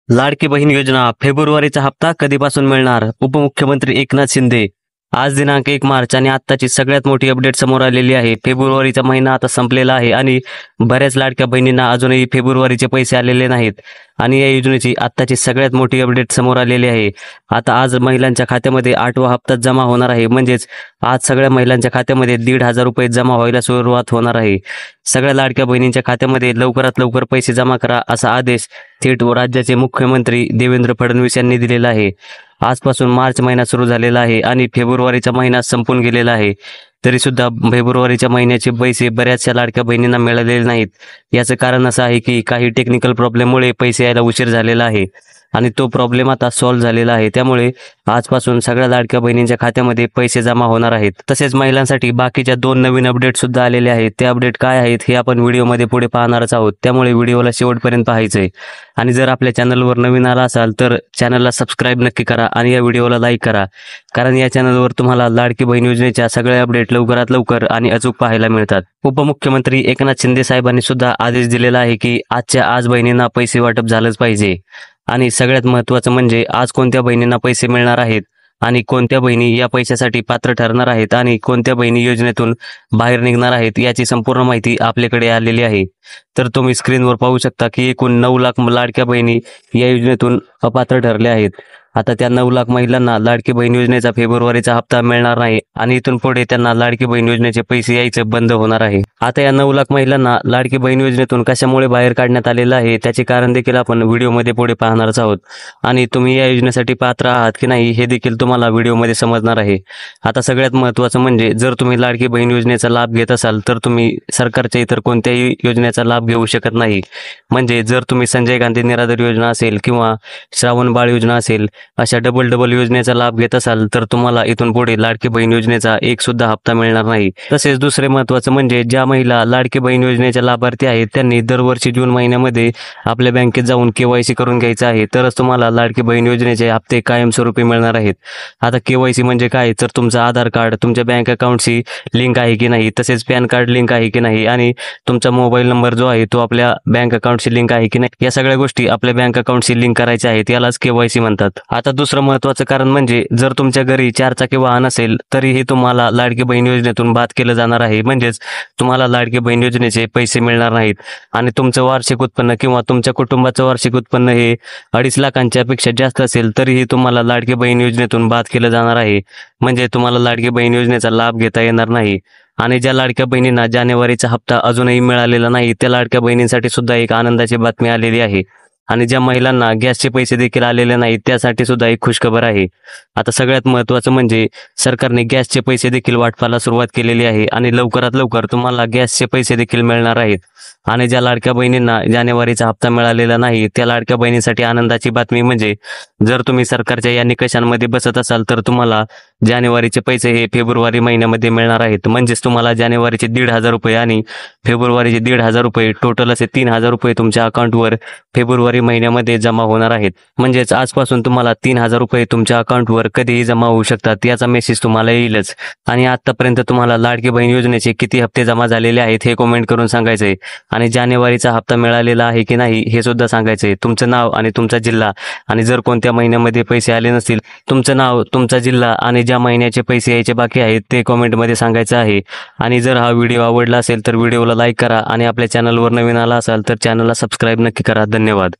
लाडकी बहीण योजना फेब्रुवारीचा हप्ता कधीपासून मिळणार? उपमुख्यमंत्री एकनाथ शिंदे. आज दिनांक 1 मार्च आणि आत्ताची सगळ्यात मोठी अपडेट समोर आलेली आहे. फेब्रुवारीचा महिना आता संपलेला आहे आणि बऱ्याच लाडक्या बहिणींना अजूनही फेब्रुवारीचे पैसे आलेले नाहीत आणि या योजनेची आत्ताची सगळ्यात मोठी अपडेट समोर आलेली आहे. आता आज महिलांच्या खात्यामध्ये 8वा हप्ता जमा होणार आहे. म्हणजेच आज सगळ्या महिलांच्या खात्यामध्ये 1,500 रुपये जमा व्हायला सुरुवात होणार आहे. सगळ्या लाडक्या बहिणींच्या खात्यामध्ये लवकरात लवकर पैसे जमा करा असा आदेश थेट राज्याचे मुख्यमंत्री देवेंद्र फडणवीस यांनी दिलेला आहे. आजपासून मार्च महिना सुरू झालेला आहे आणि फेब्रुवारीचा महिना संपून गेलेला आहे. तरी सुद्धा फेब्रुवारीच्या महिन्याचे पैसे बऱ्याचशा लाडक्या बहिणींना मिळालेले नाहीत. याचं कारण असं आहे की काही टेक्निकल प्रॉब्लेममुळे पैसे यायला उशीर झालेला आहे आणि तो प्रॉब्लेम आता सॉल्व्ह झालेला आहे. त्यामुळे आजपासून सगळ्या लाडक्या बहिणींच्या खात्यामध्ये पैसे जमा होणार आहेत. तसेच महिलांसाठी बाकीच्या 2 नवीन अपडेट सुद्धा आलेले आहेत. ते अपडेट काय आहेत हे आपण व्हिडिओमध्ये पुढे पाहणारच आहोत. त्यामुळे व्हिडिओला शेवटपर्यंत पाहायचं आहे. आणि जर आपल्या चॅनलवर नवीन आला असाल तर चॅनलला सबस्क्राईब नक्की करा आणि या व्हिडिओला लाईक करा, कारण या चॅनलवर तुम्हाला लाडकी बहीण योजनेच्या सगळ्या अपडेट लवकरात लवकर आणि अचूक पाहायला मिळतात. उपमुख्यमंत्री एकनाथ शिंदे साहेबांनी सुद्धा आदेश दिलेला आहे की आजच्या आज बहिणींना पैसे वाटप झालंच पाहिजे. आणि सगळ्यात महत्त्वाचं म्हणजे आज कोणत्या बहिणींना पैसे मिळणार आहेत आणि कोणत्या बहिणी या पैशासाठी पात्र ठरणार आहेत आणि कोणत्या बहिणी योजनेतून बाहेर निघणार आहेत याची संपूर्ण माहिती आपल्याकडे आलेली आहे. तर तुम्ही स्क्रीनवर पाहू शकता की एकूण 9 लाख लाडक्या बहिणी या योजनेतून अपात्र ठरल्या आहेत. आता त्या 9 लाख महिलांना लाडकी बहीण योजनेचा फेब्रुवारीचा हप्ता मिळणार नाही आणि इथून पुढे त्यांना लाडकी बहीण योजनेचे पैसे यायचे बंद होणार आहे. आता या 9 लाख महिलांना लाडकी बहीण योजनेतून कशामुळे बाहेर काढण्यात आलेलं आहे त्याचे कारण देखील आपण व्हिडिओमध्ये पुढे पाहणारच आहोत आणि तुम्ही या योजनेसाठी पात्र आहात की नाही हे देखील तुम्हाला व्हिडिओमध्ये समजणार आहे. आता सगळ्यात महत्त्वाचं म्हणजे जर तुम्ही लाडकी बहीण योजनेचा लाभ घेत असाल तर तुम्ही सरकारच्या इतर कोणत्याही योजनेचा लाभ घेऊ शकत नाही. म्हणजे जर तुम्ही संजय गांधी निराधार योजना असेल किंवा श्रावण बाळ योजना असेल अशा डबल योजनेचा लाभ घेत असाल तर तुम्हाला इथून पुढे लाडकी बहीण योजनेचा एक सुद्धा हप्ता मिळणार नाही. तसेच दुसरे महत्त्वाचं म्हणजे ज्या महिला लाडकी बहीण योजनेच्या लाभार्थी आहेत त्यांनी दरवर्षी जून महिन्यामध्ये आपल्या बँकेत जाऊन KYC करून घ्यायचं आहे, तरच तुम्हाला लाडकी बहीण योजनेचे हप्ते कायमस्वरूपी मिळणार आहेत. आता KYC म्हणजे काय, तर तुमचं आधार कार्ड तुमच्या बँक अकाउंटशी लिंक आहे की नाही, तसेच पॅन कार्ड लिंक आहे की नाही आणि तुमचा मोबाईल नंबर जो आहे तो आपल्या बँक अकाउंटशी लिंक आहे की नाही, या सगळ्या गोष्टी आपल्या बँक अकाउंटशी लिंक करायच्या आहेत. यालाच KYC म्हणतात. आता दुसरं महत्त्वाचं कारण म्हणजे जर तुमच्या घरी 4 चाकी वाहन असेल तरीही तुम्हाला लाडकी बहीण योजनेतून बाद केलं जाणार आहे. म्हणजेच तुम्हाला लाडकी बहीण योजनेचे पैसे मिळणार नाहीत आणि तुमचं वार्षिक उत्पन्न किंवा तुमच्या कुटुंबाचं वार्षिक उत्पन्न हे 2.5 लाखांच्या पेक्षा जास्त असेल तरीही तुम्हाला लाडकी बहीण योजनेतून बाद केलं जाणार आहे. म्हणजे तुम्हाला लाडकी बहीण योजनेचा लाभ घेता येणार नाही. आणि ज्या लाडक्या बहिणींना जानेवारीचा हप्ता अजूनही मिळालेला नाही त्या लाडक्या बहिणींसाठी सुद्धा एक आनंदाची बातमी आलेली आहे. आणि ज्या महिलांना गॅसचे पैसे देखील आलेले नाहीत त्यासाठी सुद्धा एक खुशखबर आहे. आता सगळ्यात महत्त्वाचं म्हणजे सरकारने गॅसचे पैसे देखील वाटपाला सुरुवात केलेली आहे आणि लवकरात लवकर तुम्हाला गॅसचे पैसे देखील मिळणार आहेत. आणि ज्या लाडक्या बहिणींना जानेवारीचा हप्ता मिळालेला नाही त्या लाडक्या बहिणींसाठी आनंदाची बातमी म्हणजे जर तुम्ही सरकारच्या या निकषांमध्ये बसत असाल तर तुम्हाला जानेवारीचे पैसे हे फेब्रुवारी महिन्यामध्ये मिळणार आहेत. म्हणजेच तुम्हाला जानेवारीचे 1,500 रुपये आणि फेब्रुवारीचे 1,500 रुपये टोटल असे 3,000 रुपये तुमच्या अकाउंटवर फेब्रुवारी महिन्यामध्ये जमा होणार आहेत. म्हणजेच आजपासून तुम्हाला 3,000 रुपये तुमच्या अकाउंटवर कधीही जमा होऊ शकतात याचा मेसेज तुम्हाला येईलच. आणि आतापर्यंत तुम्हाला लाडकी बहीण योजनेचे किती हप्ते जमा झालेले आहेत हे कमेंट करून सांगायचे आणि जानेवारीचा हप्ता मिळालेला आहे की नाही हे सुद्धा सांगायचे. तुमचं नाव आणि तुमचा जिल्हा आणि जर कोणत्या महिन्यामध्ये पैसे आले नसतील तुमचं नाव तुमचा जिल्हा आणि ज्या महिन्याचे पैसे यायचे बाकी आहेत ते कमेंटमध्ये सांगायचं आहे. आणि जर हा व्हिडिओ आवडला असेल तर व्हिडिओला लाईक करा आणि आपल्या चॅनलवर नवीन आला असाल तर चॅनलला सबस्क्राईब नक्की करा. धन्यवाद.